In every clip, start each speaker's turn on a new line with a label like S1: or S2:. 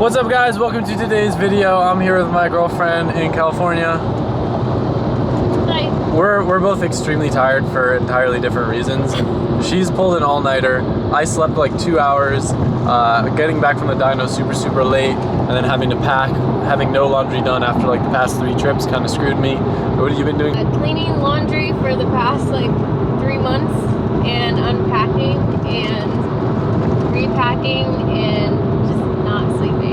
S1: What's up guys, welcome to today's video. I'm here with my girlfriend in California.
S2: Hi.
S1: We're both extremely tired for entirely different reasons. She's pulled an all-nighter. I slept like 2 hours. Getting back from the dyno super late, and then having to pack, having no laundry done after like the past 3 trips kind of screwed me. What have you been doing?
S2: Cleaning laundry for the past like 3 months, and unpacking and repacking and just not sleeping.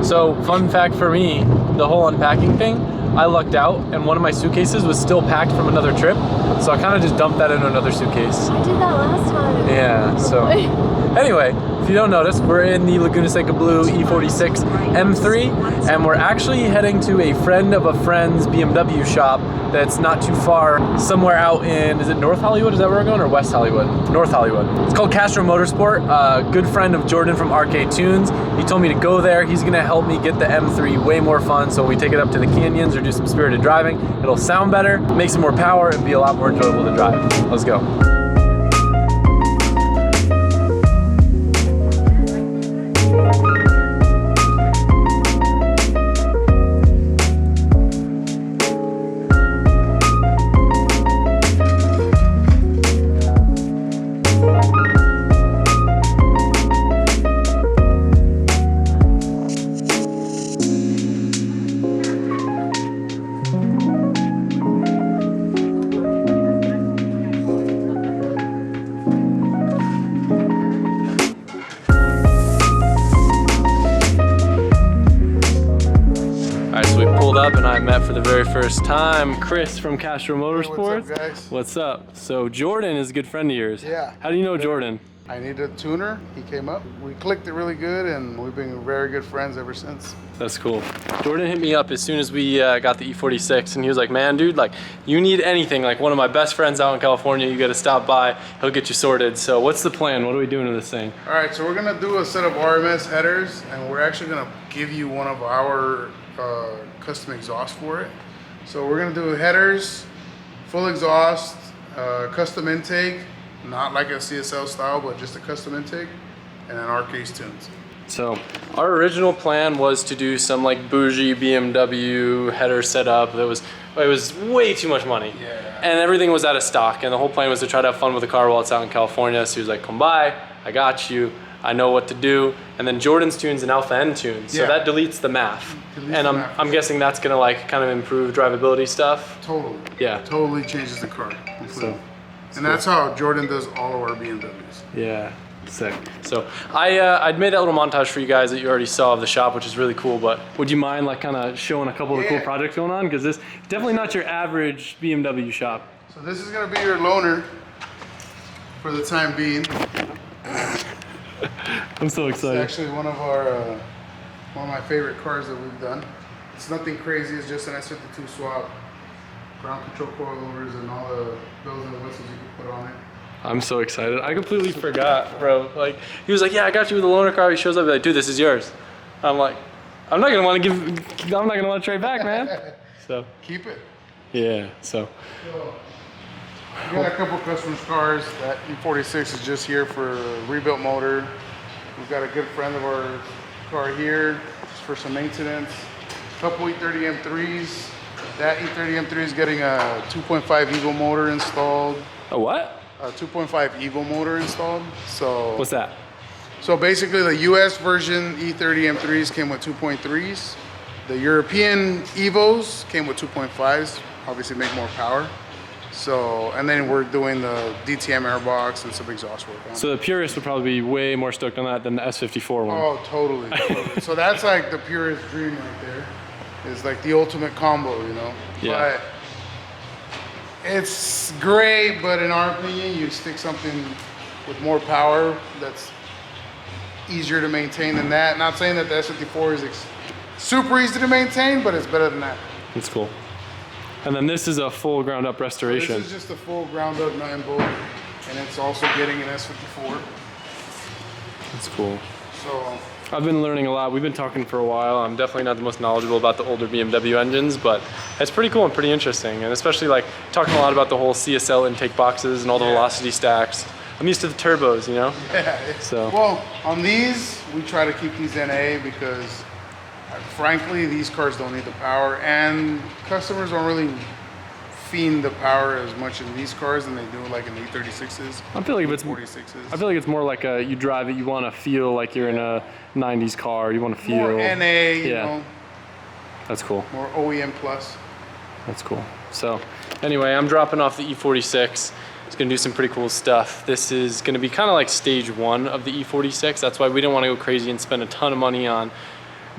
S1: So, fun fact for me, the whole unpacking thing, I lucked out and one of my suitcases was still packed from another trip. So I kind of just dumped that into another suitcase.
S2: I did that last time.
S1: Yeah, so anyway, if you don't notice, we're in the Laguna Seca Blue E46 M3, and we're actually heading to a friend of a friend's BMW shop that's not too far, somewhere out in, is it North Hollywood? Is that where we're going, or West Hollywood? North Hollywood. It's called Castro Motorsport. A good friend of Jordan from Arcade Tunes. He told me to go there. He's gonna help me get the M3 way more fun, so we take it up to the canyons or do some spirited driving. It'll sound better, make some more power, and be a lot more enjoyable to drive. Let's go. Up and I met for the very first time Chris from Castro Motorsport.
S3: Hey, what's up, guys?
S1: What's up? So Jordan is a good friend of yours.
S3: Yeah.
S1: How do you know Jordan?
S3: I needed a tuner. He came up. We clicked it really good, and we've been very good friends ever since.
S1: That's cool. Jordan hit me up as soon as we got the E46, and he was like, "Man, dude, like, you need anything? Like, one of my best friends out in California, you got to stop by. He'll get you sorted." So, what's the plan? What are we doing to this thing?
S3: All right, so we're gonna do a set of RMS headers, and we're actually gonna give you one of our custom exhaust for it. So we're gonna do headers, full exhaust, custom intake, not like a CSL style, but just a custom intake, and then Arcade Tunes.
S1: So our original plan was to do some like bougie BMW header setup. It was way too much money.
S3: Yeah.
S1: And everything was out of stock, and the whole plan was to try to have fun with the car while it's out in California. So he was like, "Come by, I got you. I know what to do." And then Jordan's tunes and Alpha N tunes. So
S3: Yeah.
S1: that deletes the math.
S3: Deletes the math.
S1: I'm guessing that's gonna like kind of improve drivability stuff.
S3: Totally.
S1: Yeah.
S3: Totally changes the car.
S1: So,
S3: and that's how Jordan does all of our BMWs.
S1: yeah, sick. So I'd made that little montage for you guys that you already saw of the shop, which is really cool, but would you mind like kind of showing a couple of the cool projects going on? Because this definitely not your average BMW shop.
S3: So this is gonna be your loaner for the time being.
S1: I'm so
S3: It's
S1: excited.
S3: actually one of my favorite cars that we've done. It's nothing crazy, it's just an S52 swap, ground control coilovers, and all the bells and whistles you can put on it.
S1: I'm so excited. I completely forgot, bro. Like, he was like, "Yeah, I got you with the loaner car." He shows up, like, "Dude, this is yours." I'm like, I'm not gonna want to trade back, man. So,
S3: Keep it.
S1: yeah, so.
S3: So, we got a couple custom cars. That E46 is just here for a rebuilt motor. We've got a good friend of our car here just for some maintenance. A couple E30 M3s. That E30 M3 is getting a 2.5 Evo motor installed.
S1: A what?
S3: A 2.5 Evo motor installed. So
S1: What's that?
S3: So basically the US version E30 M3s came with 2.3s. The European Evos came with 2.5s, obviously make more power. So, and then we're doing the DTM airbox and some exhaust work on it.
S1: So the purists would probably be way more stoked on that than the S54 one.
S3: Oh, totally. So that's like the purest dream right there. It's like the ultimate combo, you know?
S1: Yeah.
S3: But it's great, but in our opinion, you stick something with more power that's easier to maintain than that. Not saying that the S54 is super easy to maintain, but it's better than that.
S1: That's cool. And then this is a full ground up restoration.
S3: So this is just a full ground up nut and bolt, and it's also getting an S54.
S1: That's cool.
S3: So
S1: I've been learning a lot. We've been talking for a while. I'm definitely not the most knowledgeable about the older BMW engines, but it's pretty cool and pretty interesting. And especially like talking a lot about the whole CSL intake boxes and all the velocity stacks. I'm used to the turbos, you know?
S3: Yeah.
S1: So.
S3: Well, on these, we try to keep these NA because, frankly, these cars don't need the power, and customers don't really fiend the power as much in these cars than they do like in the E36s.
S1: I feel like if it's
S3: 46s.
S1: I feel like it's more like you drive it, you want to feel like you're in a 90s car. You want to feel
S3: more NA, you know.
S1: That's cool.
S3: More OEM plus.
S1: That's cool. So anyway, I'm dropping off the E46. It's gonna do some pretty cool stuff. This is gonna be kind of like stage 1 of the E46. That's why we didn't want to go crazy and spend a ton of money on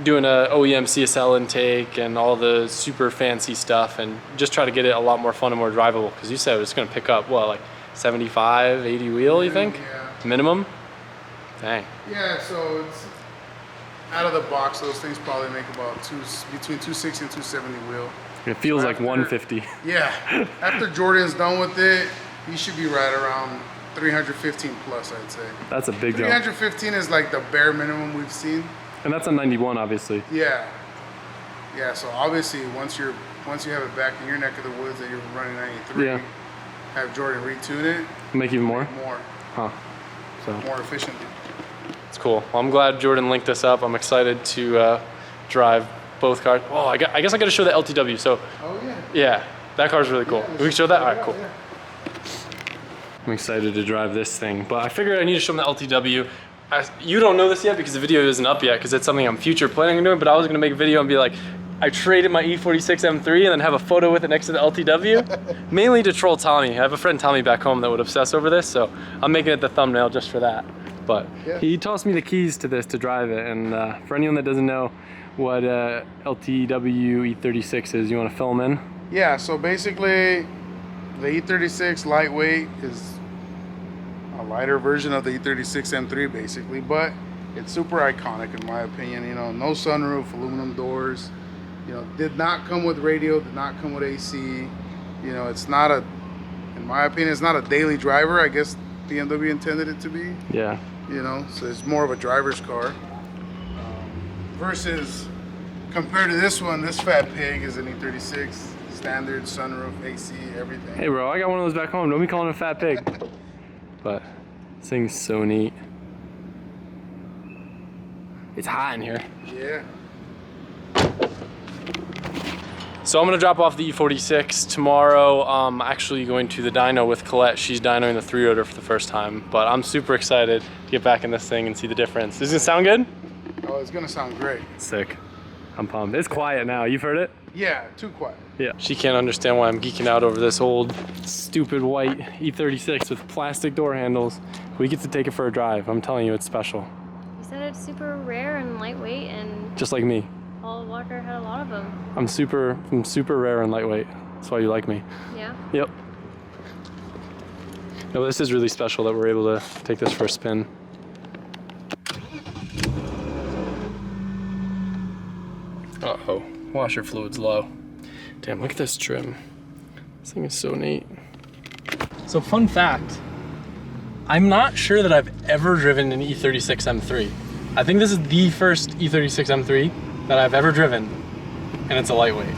S1: doing a OEM CSL intake and all the super fancy stuff, and just try to get it a lot more fun and more drivable. Because you said it's gonna pick up what, like 75, 80 wheel, you think?
S3: Yeah.
S1: Minimum? Dang.
S3: Yeah, so it's out of the box, those things probably make about between 260 and 270 wheel.
S1: It feels like 150.
S3: Yeah. After Jordan's done with it, he should be right around 315 plus, I'd say.
S1: That's a big jump.
S3: 315 is like the bare minimum we've seen.
S1: And that's a 91, obviously.
S3: Yeah. Yeah, so obviously once you have it back in your neck of the woods that you're running 93,
S1: Yeah.
S3: have Jordan retune it.
S1: Make even more?
S3: More.
S1: Huh. So
S3: More efficiently.
S1: it's cool. Well, I'm glad Jordan linked us up. I'm excited to drive both cars. Oh, I guess I got to show the LTW. So
S3: Oh yeah.
S1: yeah, that car's really cool.
S3: Yeah,
S1: We can show that? All right,
S3: yeah,
S1: cool.
S3: yeah.
S1: I'm excited to drive this thing, but I figured I need to show them the LTW. You don't know this yet because the video isn't up yet because it's something I'm future planning on doing, but I was gonna make a video and be like, I traded my E46 M3 and then have a photo with it next to the LTW, mainly to troll Tommy. I have a friend Tommy back home that would obsess over this, so I'm making it the thumbnail just for that. But
S3: Yeah.
S1: he tossed me the keys to this to drive it, and for anyone that doesn't know what LTW E36 is, you wanna fill them in?
S3: Yeah, so basically the E36 lightweight is a lighter version of the E36 M3 basically, but it's super iconic in my opinion. You know, no sunroof, aluminum doors, you know, did not come with radio, did not come with AC. You know, it's not in my opinion, it's not a daily driver. I guess BMW intended it to be.
S1: Yeah.
S3: You know, so it's more of a driver's car. Versus, compared to this one, this fat pig is an E36, standard sunroof, AC, everything.
S1: Hey bro, I got one of those back home. Don't be calling it a fat pig. But this thing's so neat. It's hot in here.
S3: Yeah.
S1: So I'm gonna drop off the E46 tomorrow. I'm actually going to the dyno with Colette. She's dynoing the 3-rotor for the first time, but I'm super excited to get back in this thing and see the difference. Is it sound good?
S3: Oh, it's gonna sound great.
S1: Sick. I'm pumped. It's quiet now. You've heard it?
S3: Yeah, too quiet.
S1: Yeah. She can't understand why I'm geeking out over this old, stupid white E36 with plastic door handles. We get to take it for a drive. I'm telling you, it's special.
S2: You said it's super rare and lightweight, and
S1: Just like me.
S2: Paul Walker had a lot of them.
S1: I'm super rare and lightweight. That's why you like me.
S2: Yeah.
S1: Yep. No, this is really special that we're able to take this for a spin. Uh-oh, washer fluid's low. Damn, look at this trim. This thing is so neat. So fun fact, I'm not sure that I've ever driven an E36 M3. I think this is the first E36 M3 that I've ever driven, and it's a lightweight.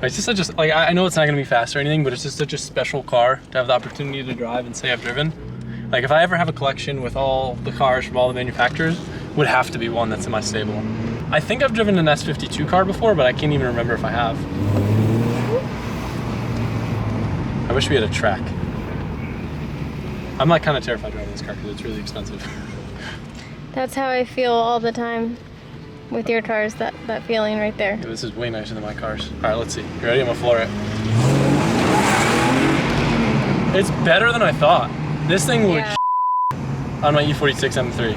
S1: It's just such a, like, I know it's not gonna be fast or anything, but it's just such a special car to have the opportunity to drive and say I've driven. Like, if I ever have a collection with all the cars from all the manufacturers, would have to be one that's in my stable. I think I've driven an S52 car before, but I can't even remember if I have. I wish we had a track. I'm like kind of terrified driving this car because it's really expensive.
S2: That's how I feel all the time with your cars, that feeling right there.
S1: Yeah, this is way nicer than my cars. All right, let's see. You ready? I'm gonna floor it. It's better than I thought. This thing would on my E46 M3.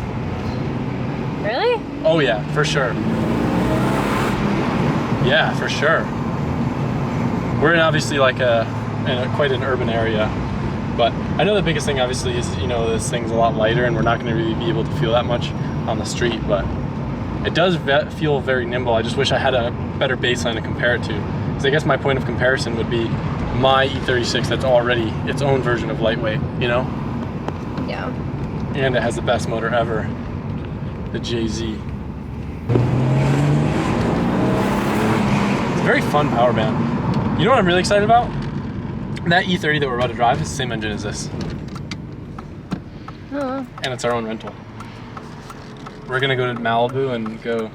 S2: Really?
S1: Oh yeah, for sure. Yeah, for sure. We're in obviously like quite an urban area, but I know the biggest thing obviously is, you know, this thing's a lot lighter and we're not gonna really be able to feel that much on the street, but it does feel very nimble. I just wish I had a better baseline to compare it to. Because I guess my point of comparison would be my E36 that's already its own version of lightweight, you know?
S2: Yeah.
S1: And it has the best motor ever, the JZ. It's a very fun power band. You know what I'm really excited about? That E30 that we're about to drive is the same engine as this.
S2: Oh.
S1: And it's our own rental. We're gonna go to Malibu and go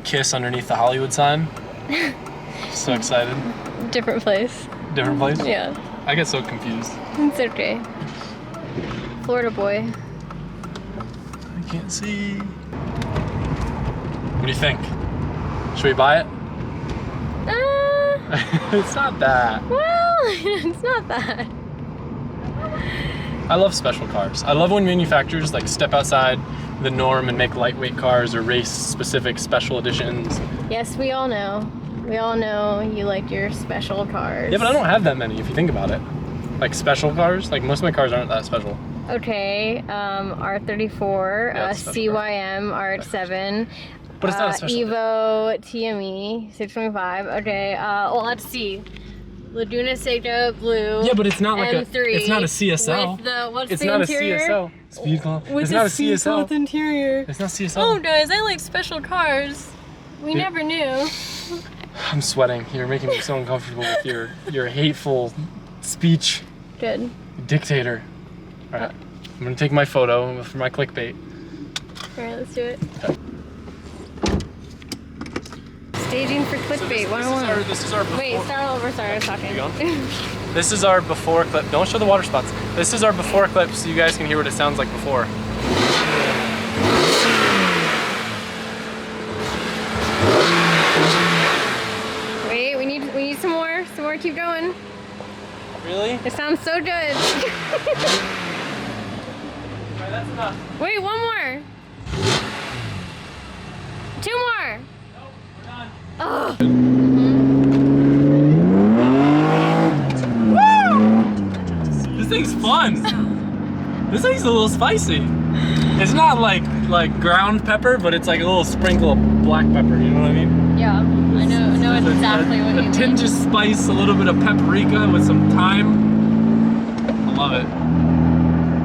S1: kiss underneath the Hollywood sign. So excited.
S2: Different place.
S1: Different place?
S2: Yeah.
S1: I get so confused.
S2: It's okay. Florida boy.
S1: I can't see. What do you think? Should we buy it? It's not that.
S2: Well, it's not that.
S1: I love special cars. I love when manufacturers like step outside the norm and make lightweight cars or race specific special editions.
S2: Yes, we all know. We all know you like your special cars.
S1: Yeah, but I don't have that many if you think about it. Like special cars, like most of my cars aren't that special.
S2: Okay, R34,
S1: Yeah, it's a special car.
S2: CYM R7.
S1: But it's not a special
S2: Evo TME 625. Okay, well, let's see. Laguna Seca Blue.
S1: Yeah, but it's not like
S2: M3
S1: it's not a CSL.
S2: With the, what's
S1: It's
S2: the
S1: not
S2: interior?
S1: a CSL. Speed cloth.
S2: With
S1: It's
S2: the
S1: not a CSL.
S2: with interior.
S1: It's not CSL.
S2: Oh, guys, I like special cars. We
S1: Yeah.
S2: never knew.
S1: I'm sweating. You're making me so uncomfortable with your hateful speech,
S2: Good.
S1: dictator. All right, I'm gonna take my photo for my clickbait.
S2: All right, let's do it. Staging for clickbait 101.
S1: This is our before.
S2: Wait, start all over. Sorry, I was talking.
S1: This is our before clip. Don't show the water spots. This is our before clip so you guys can hear what it sounds like before.
S2: Wait, we need some more. Some more. Keep going.
S1: Really?
S2: It sounds so good.
S1: Alright, that's enough.
S2: Wait, one more. Two more.
S1: Nope, we're done.
S2: Oh.
S1: This thing's fun. This thing's a little spicy. It's not like ground pepper, but it's like a little sprinkle of black pepper. You know what I mean?
S2: Yeah, I know exactly what you mean.
S1: A tinge of spice, a little bit of paprika with some thyme. I love it.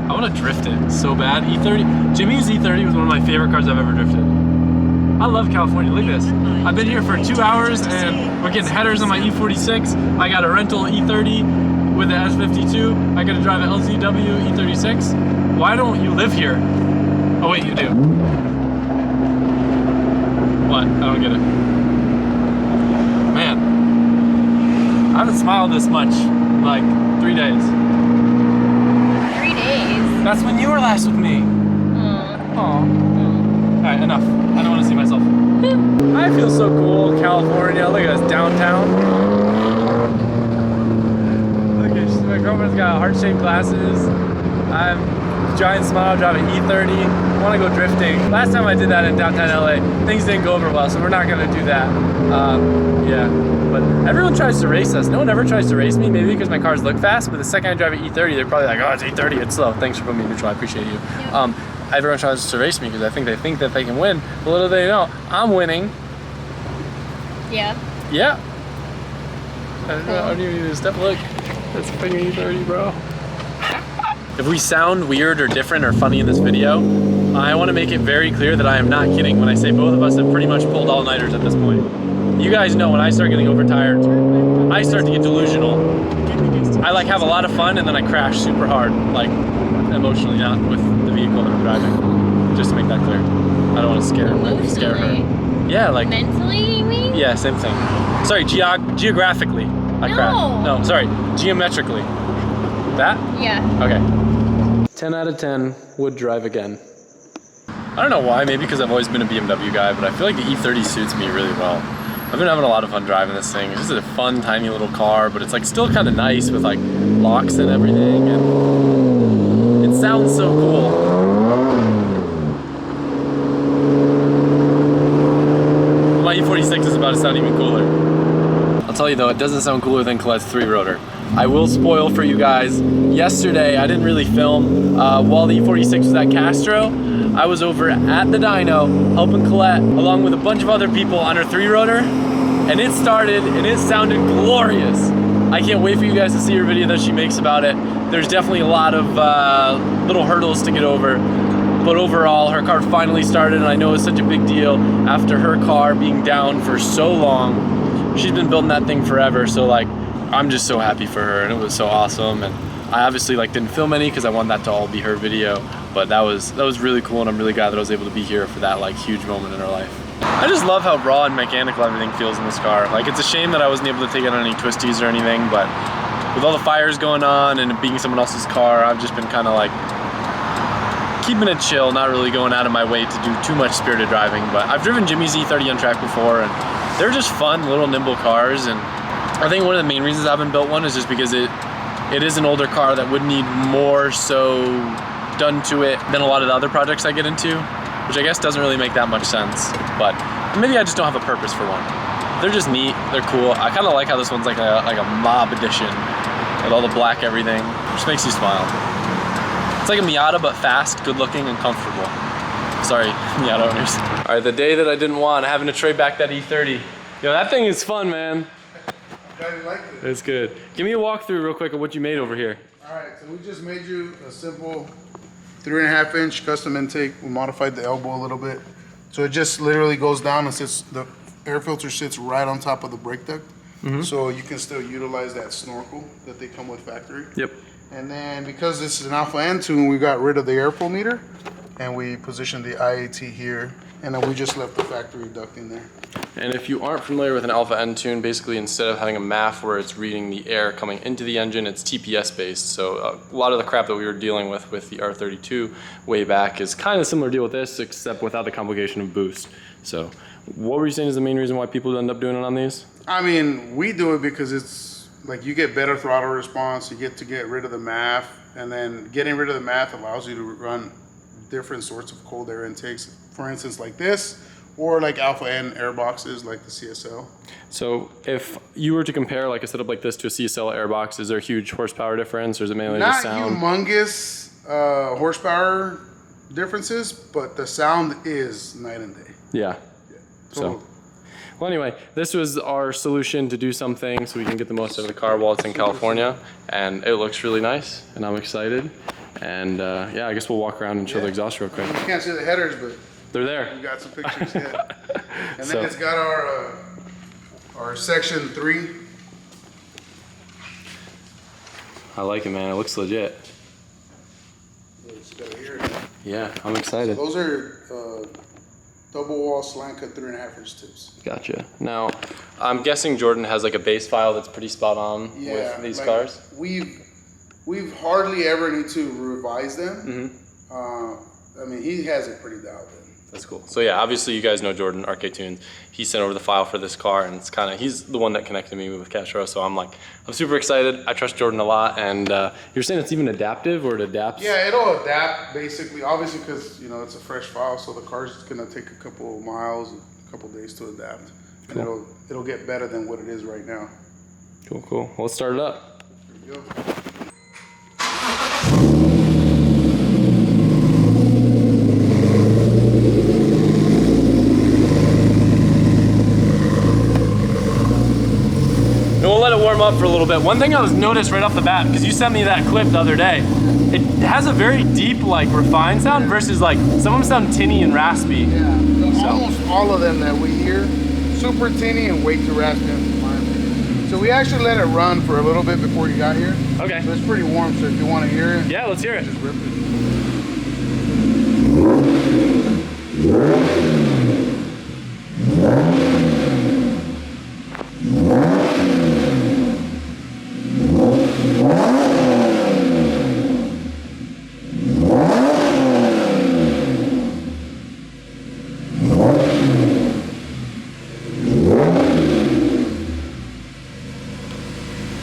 S1: I want to drift it so bad. E30. Jimmy's E30 was one of my favorite cars I've ever drifted. I love California. Look at this. I've been here for 2 hours and we're getting headers on my E46. I got a rental E30 with the S52. I got to drive an LZW E36. Why don't you live here? Oh wait, you do. What? I don't get it. Man, I haven't smiled this much in like 3 days.
S2: 3 days.
S1: That's when you were last with me. Oh. Alright, enough. I don't want to see myself. I feel so cool, California. Look at us downtown. Look at my girlfriend's got heart-shaped glasses. I'm giant smile driving E30. I want to go drifting. Last time I did that in downtown LA, things didn't go over well, so we're not going to do that. Yeah, but everyone tries to race us. No one ever tries to race me, maybe because my cars look fast, but the second I drive an E30, they're probably like, oh, it's E30, it's slow. Thanks for putting me neutral, I appreciate you.
S2: Yep.
S1: Everyone tries to race me because they think that they can win. But little do they know, I'm winning.
S2: Yeah.
S1: Yeah. I don't even need to step. Look, that's freaking E30, bro. If we sound weird or different or funny in this video, I want to make it very clear that I am not kidding when I say both of us have pretty much pulled all-nighters at this point. You guys know when I start getting overtired, I start to get delusional. I like have a lot of fun and then I crash super hard, like emotionally, not with the vehicle that I'm driving. Just to make that clear. I don't want to scare her. Yeah, like
S2: Mentally, you mean?
S1: yeah, same thing. Sorry, geographically, I crashed. No, sorry, geometrically. That?
S2: Yeah.
S1: Okay. 10 out of 10 would drive again. I don't know why, maybe because I've always been a BMW guy, but I feel like the E30 suits me really well. I've been having a lot of fun driving this thing. It's just a fun, tiny little car, but it's like still kind of nice with like locks and everything, and it sounds so cool. My E46 is about to sound even cooler. I'll tell you though, it doesn't sound cooler than Colette's 3-rotor. I will spoil for you guys. Yesterday, I didn't really film while the E46 was at Castro. I was over at the dyno helping Colette along with a bunch of other people on her 3-rotor, and it started and it sounded glorious. I can't wait for you guys to see her video that she makes about it. There's definitely a lot of little hurdles to get over, but overall her car finally started, and I know it's such a big deal after her car being down for so long. She's been building that thing forever, so like I'm just so happy for her, and it was so awesome. And I obviously like didn't film any because I want that to all be her video, but that was really cool, and I'm really glad that I was able to be here for that like huge moment in her life. I just love how raw and mechanical everything feels in this car. Like, it's a shame that I wasn't able to take it on any twisties or anything, but with all the fires going on and it being someone else's car, I've just been kind of like keeping it chill, not really going out of my way to do too much spirited driving. But I've driven Jimmy's E30 on track before, and they're just fun little nimble cars, and I think one of the main reasons I haven't built one is just because it is an older car that would need more so done to it than a lot of the other projects I get into, which I guess doesn't really make that much sense. But maybe I just don't have a purpose for one. They're just neat, they're cool. I kind of like how this one's like a mob edition with all the black everything. It just makes you smile. It's like a Miata, but fast, good looking, and comfortable. Sorry, Miata owners. All right, the day that I didn't want, having to trade back that E30. Yo, that thing is fun, man.
S3: I like it.
S1: It's good. Give me a walkthrough real quick of what you made over here.
S3: All right, so we just made you a simple 3.5 inch custom intake. We modified the elbow a little bit. So it just literally goes down and sits, the air filter sits right on top of the brake duct. So you can still utilize that snorkel that they come with factory.
S1: Yep.
S3: And then because this is an Alpha N tune, we got rid of the airflow meter and we positioned the IAT here. And then we just left the factory duct in there.
S1: And if you aren't familiar with an Alpha N tune, basically instead of having a MAF where it's reading the air coming into the engine, it's TPS based. So a lot of the crap that we were dealing with the R32 way back is kind of similar deal with this, except without the complication of boost. So what were you saying is the main reason why people end up doing it on these?
S3: I mean, we do it because it's like you get better throttle response, you get to get rid of the MAF, and then getting rid of the MAF allows you to run different sorts of cold air intakes. For instance, like this, or like Alpha N air boxes like the CSL.
S1: So if you were to compare like a setup like this to a CSL airbox, is there a huge horsepower difference, or is it mainly
S3: Not
S1: just sound?
S3: humongous horsepower differences, but the sound is night and day.
S1: Yeah.
S3: Totally.
S1: So, well, anyway, this was our solution to do something so we can get the most out of the car while it's in California, and it looks really nice, and I'm excited. And yeah, I guess we'll walk around and show the exhaust real quick.
S3: You can't see the headers, but
S1: They're there.
S3: we got some pictures. Yeah. And
S1: So-
S3: then it's got our section 3.
S1: I like it, man. It looks legit.
S3: It's got here.
S1: Yeah, I'm excited.
S3: Those are double wall slant cut 3.5 inch tips.
S1: Gotcha. Now, I'm guessing Jordan has like a base file that's pretty spot on with these
S3: like,
S1: cars.
S3: We've hardly ever need to revise them. I mean, he has it pretty dialed in.
S1: That's cool. So yeah, obviously you guys know Jordan, RK Tunes. He sent over the file for this car, and it's kind of, he's the one that connected me with Castro. So I'm super excited. I trust Jordan a lot. And you're saying it's even adaptive, or it adapts?
S3: Yeah, it'll adapt basically, obviously because, you know, it's a fresh file. So the car's going to take a couple of miles, a couple of days to adapt.
S1: Cool.
S3: And it'll get better than what it is right now.
S1: Cool, cool. Well, let's start it up.
S3: There we go.
S1: And we'll let it warm up for a little bit. One thing I was noticed right off the bat, because you sent me that clip the other day, it has a very deep, like, refined sound versus like some of them sound tinny and raspy.
S3: Yeah, almost all of them that we hear, super tinny and way too raspy in my opinion. So we actually let it run for a little bit before you got here.
S1: Okay.
S3: So it's pretty warm, so if you want to hear it,
S1: Yeah, let's hear it.
S3: just rip it.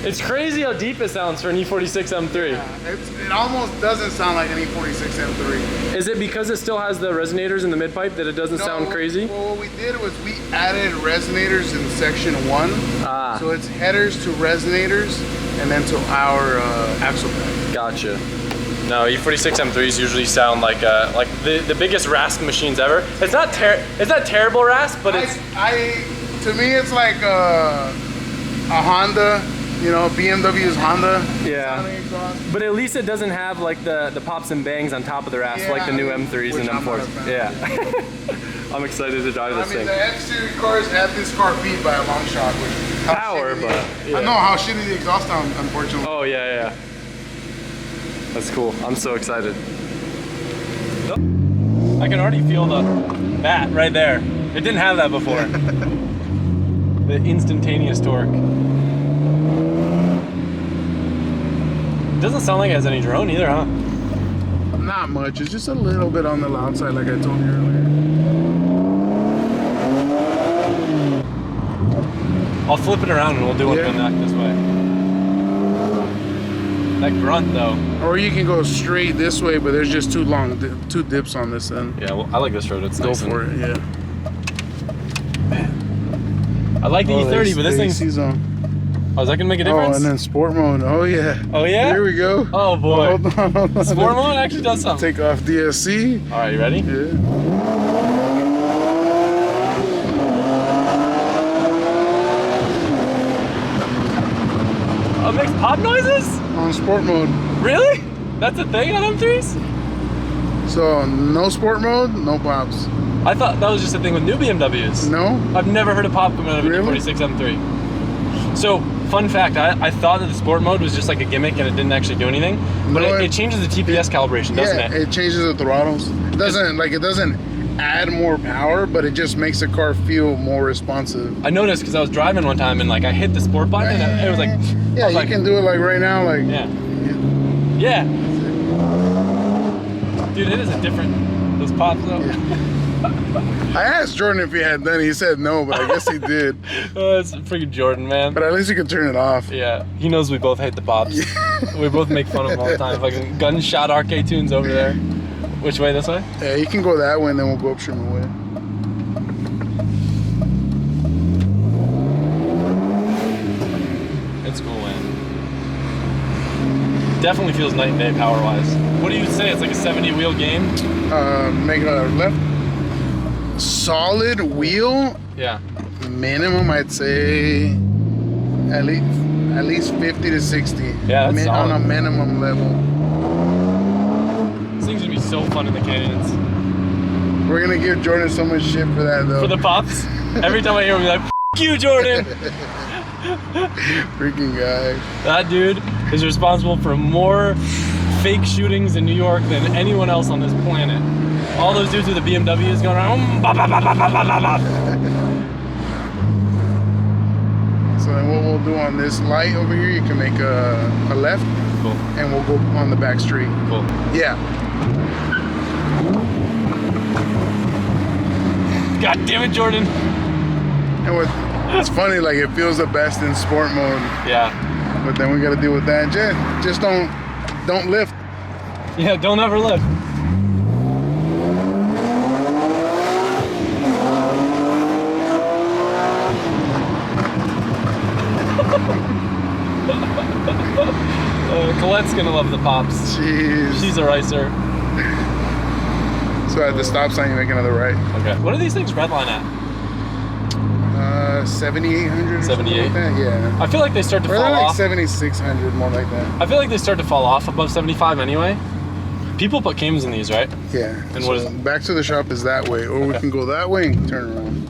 S1: It's crazy how deep it sounds for an E46 M3.
S3: Yeah, it almost doesn't sound like an E46 M3.
S1: Is it because it still has the resonators in the mid-pipe that it doesn't sound crazy?
S3: Well, what we did was we added resonators in section 1. So it's headers to resonators and then to our axle pad.
S1: Gotcha. No, E46 M3s usually sound like the biggest rasp machines ever. It's not terrible rasp, but it's
S3: to me it's like a Honda, you know, BMW's Honda.
S1: Yeah. But at least it doesn't have like the pops and bangs on top of the rasp like the new M3s and M4s. Yeah. I'm excited to drive this thing.
S3: The F-Series cars have this car beat by a long shot. Which
S1: Power, but yeah.
S3: I know how shitty the exhaust sound, unfortunately.
S1: Oh yeah, yeah. That's cool. I'm so excited. I can already feel the bat right there. It didn't have that before. The instantaneous torque. It doesn't sound like it has any drone either, huh?
S3: Not much. It's just a little bit on the loud side, like I told you earlier.
S1: I'll flip it around and we'll do one going back this way. That grunt though.
S3: Or you can go straight this way, but there's just two dips on this end.
S1: Yeah, well, I like this road. It's
S3: Go
S1: nice.
S3: for it, yeah.
S1: I like the E30, but this thing's...
S3: on.
S1: Oh, is that gonna make a difference?
S3: Oh, and then sport mode. Oh yeah.
S1: Oh yeah?
S3: Here we go.
S1: Oh boy.
S3: Hold on.
S1: Sport mode actually does something.
S3: Take off DSC.
S1: All right, you ready?
S3: Yeah.
S1: Oh, it makes pop noises?
S3: On sport mode.
S1: Really? That's a thing on M3s?
S3: So no sport mode, no pops.
S1: I thought that was just a thing with new BMWs.
S3: No?
S1: I've never heard a pop coming out of an
S3: Really?
S1: E46 M3. So, fun fact, I thought that the sport mode was just like a gimmick and it didn't actually do anything. But
S3: No,
S1: it changes the TPS calibration, doesn't
S3: Yeah,
S1: it?
S3: it changes the throttles. It doesn't add more power, but it just makes the car feel more responsive.
S1: I noticed because I was driving one time and like I hit the sport button and it was like...
S3: Yeah,
S1: I was
S3: you
S1: like,
S3: can do it like right now, like
S1: Yeah. Yeah. Dude, it is a different... Those pops though.
S3: I asked Jordan if he had done it. He said no, but I guess he did.
S1: Oh, that's freaking Jordan, man.
S3: But at least you can turn it off.
S1: Yeah, he knows we both hate the pops. We both make fun of him all the time. Fucking gunshot arcade tunes over there. Which way, this way?
S3: Yeah, you can go that way and then we'll go up Sherman Way.
S1: It's cool, man. Definitely feels night and day power-wise. What do you say? It's like a 70-wheel game?
S3: Make a left. Solid wheel,
S1: Yeah.
S3: minimum I'd say at least 50 to 60.
S1: Yeah, that's
S3: on
S1: solid.
S3: a minimum level.
S1: This thing's gonna be so fun in the canyons.
S3: We're gonna give Jordan so much shit for that though.
S1: For the pops, every time I hear him, I'm like, F you, Jordan!
S3: Freaking guy.
S1: That dude is responsible for more fake shootings in New York than anyone else on this planet. All those dudes with the BMWs going around. Bah, bah, bah, bah, bah, bah, bah.
S3: So then what we'll do on this light over here, you can make a left,
S1: Cool.
S3: and we'll go on the back street.
S1: Cool.
S3: Yeah.
S1: God damn it, Jordan.
S3: And it's funny, like it feels the best in sport mode,
S1: Yeah.
S3: but then we gotta deal with that. Just don't lift.
S1: Yeah, don't ever lift. Colette's gonna love the pops.
S3: Jeez.
S1: She's a racer.
S3: So at the stop sign, you make another right.
S1: Okay. What are these things redline at?
S3: 7,800.
S1: 78?
S3: Like that? Yeah.
S1: I feel like they start to
S3: Or
S1: fall
S3: they're like
S1: off.
S3: 7,600, more like that.
S1: I feel like they start to fall off above 75 anyway. People put Kims in these, right?
S3: Yeah.
S1: And
S3: so
S1: what is it?
S3: back to the shop is that way, or we
S1: Okay.
S3: can go that way and turn around.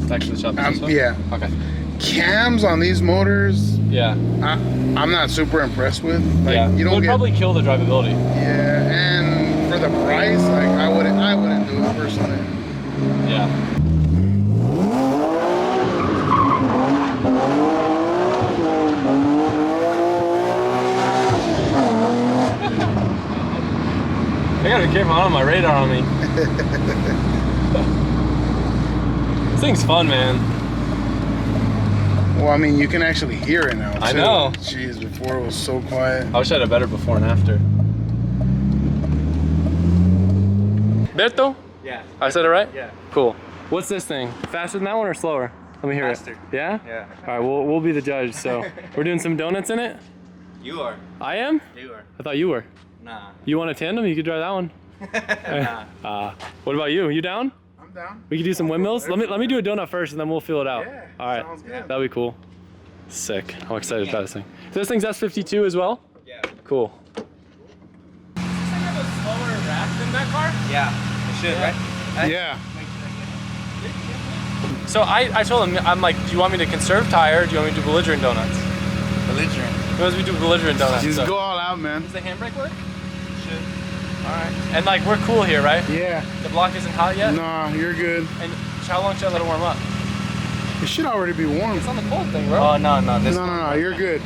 S1: Back to the shop. This way?
S3: Yeah.
S1: Okay.
S3: Cams on these motors,
S1: Yeah.
S3: I'm not super impressed with. Like,
S1: Yeah.
S3: you
S1: It
S3: don't
S1: would
S3: get.
S1: probably kill the drivability.
S3: Yeah, and for the price, like I wouldn't do it personally.
S1: Yeah. I gotta be careful, I don't have my radar on me. This thing's fun, man.
S3: Well, I mean, you can actually hear it now.
S1: I
S3: too.
S1: know.
S3: Jeez, before it was so quiet.
S1: I wish I had a better before and after. Berto?
S4: Yeah.
S1: I said it right?
S4: Yeah.
S1: Cool. What's this thing? Faster than that one or slower? Let me hear
S4: Faster.
S1: it. Yeah?
S4: Yeah.
S1: All right, we'll be the judge. So we're doing some donuts in it?
S4: You are.
S1: I am?
S4: You are.
S1: I thought you were.
S4: Nah.
S1: You want a tandem? You could drive that one.
S4: Nah.
S1: What about you? You down?
S3: I'm down.
S1: We could do some windmills. Let me do a donut first, and then we'll feel it out.
S3: Yeah,
S1: All right.
S3: sounds good.
S1: That'd be cool. Sick. I'm excited about this thing. So this thing's S52 as well.
S4: Yeah.
S1: Cool. Does this thing have a slower rack than that car?
S4: Yeah. It should, right?
S3: Yeah.
S1: So I told him, I'm like, do you want me to conserve tire? Or do you want me to do belligerent donuts?
S4: Belligerent.
S1: As we do belligerent donuts.
S3: Just
S1: so.
S3: go all out, man.
S1: Does the handbrake work? Should. Alright. And like we're cool here, right?
S3: Yeah.
S1: The block isn't hot yet?
S3: Nah, you're good.
S1: And how long should I let it warm up?
S3: It should already be warm.
S1: It's on the cold thing, bro.
S4: Oh, no. This
S3: No, you're good.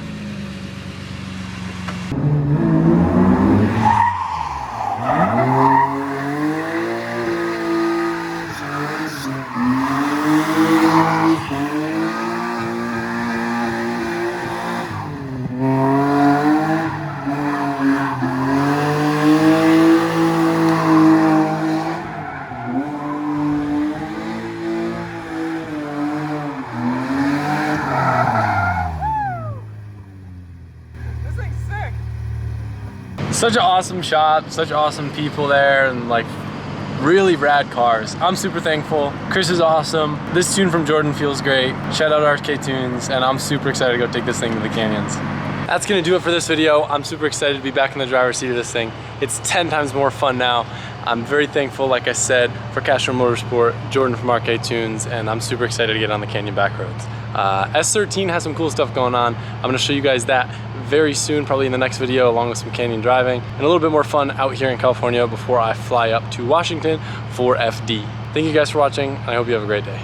S1: Such an awesome shop, such awesome people there, and like really rad cars. I'm super thankful. Chris is awesome. This tune from Jordan feels great. Shout out RK Tunes, and I'm super excited to go take this thing to the canyons. That's gonna do it for this video. I'm super excited to be back in the driver's seat of this thing. It's 10 times more fun now. I'm very thankful, like I said, for Castro Motorsport, Jordan from RK Tunes, and I'm super excited to get on the canyon back roads. S13 has some cool stuff going on. I'm gonna show you guys that very soon, probably in the next video, along with some canyon driving and a little bit more fun out here in California before I fly up to Washington for FD. Thank you guys for watching, and I hope you have a great day.